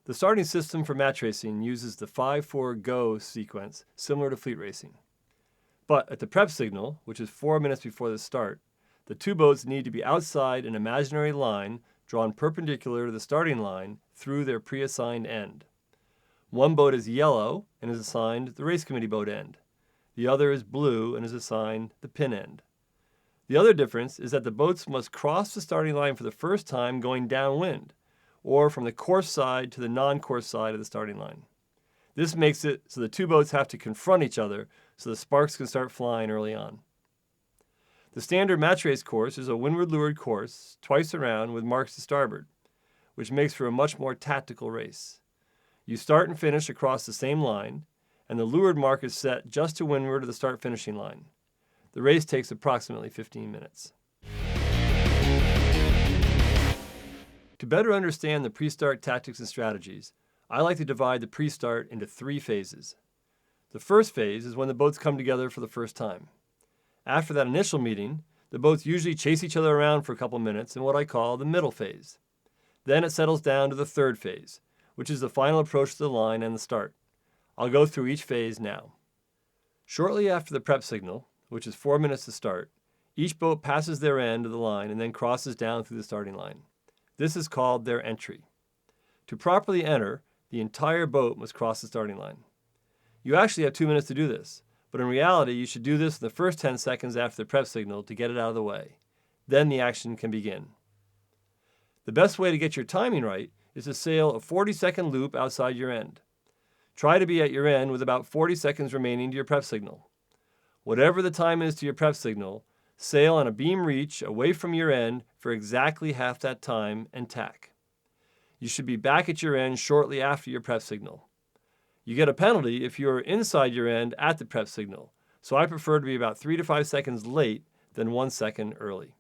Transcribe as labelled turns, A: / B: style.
A: The starting system for match racing uses the 5-4-go sequence, similar to fleet racing. But at the prep signal, which is 4 minutes before the start, the two boats need to be outside an imaginary line drawn perpendicular to the starting line through their pre-assigned end. One boat is yellow and is assigned the race committee boat end. The other is blue and is assigned the pin end. The other difference is that the boats must cross the starting line for the first time going downwind, or from the course side to the non-course side of the starting line. This makes it so the two boats have to confront each other so the sparks can start flying early on. The standard match race course is a windward leeward course, twice around with marks to starboard, which makes for a much more tactical race. You start and finish across the same line, and the leeward mark is set just to windward of the start-finishing line. The race takes approximately 15 minutes. To better understand the pre-start tactics and strategies, I like to divide the pre-start into 3 phases. The first phase is when the boats come together for the first time. After that initial meeting, the boats usually chase each other around for a couple minutes in what I call the middle phase. Then it settles down to the third phase, which is the final approach to the line and the start. I'll go through each phase now. Shortly after the prep signal, which is 4 minutes to start, each boat passes their end of the line and then crosses down through the starting line. This is called their entry. To properly enter, the entire boat must cross the starting line. You actually have 2 minutes to do this, but in reality, you should do this in the first 10 seconds after the prep signal to get it out of the way. Then the action can begin. The best way to get your timing right is to sail a 40-second loop outside your end. Try to be at your end with about 40 seconds remaining to your prep signal. Whatever the time is to your prep signal, sail on a beam reach away from your end for exactly half that time and tack. You should be back at your end shortly after your prep signal. You get a penalty if you are inside your end at the prep signal, so I prefer to be about 3 to 5 seconds late than 1 second early.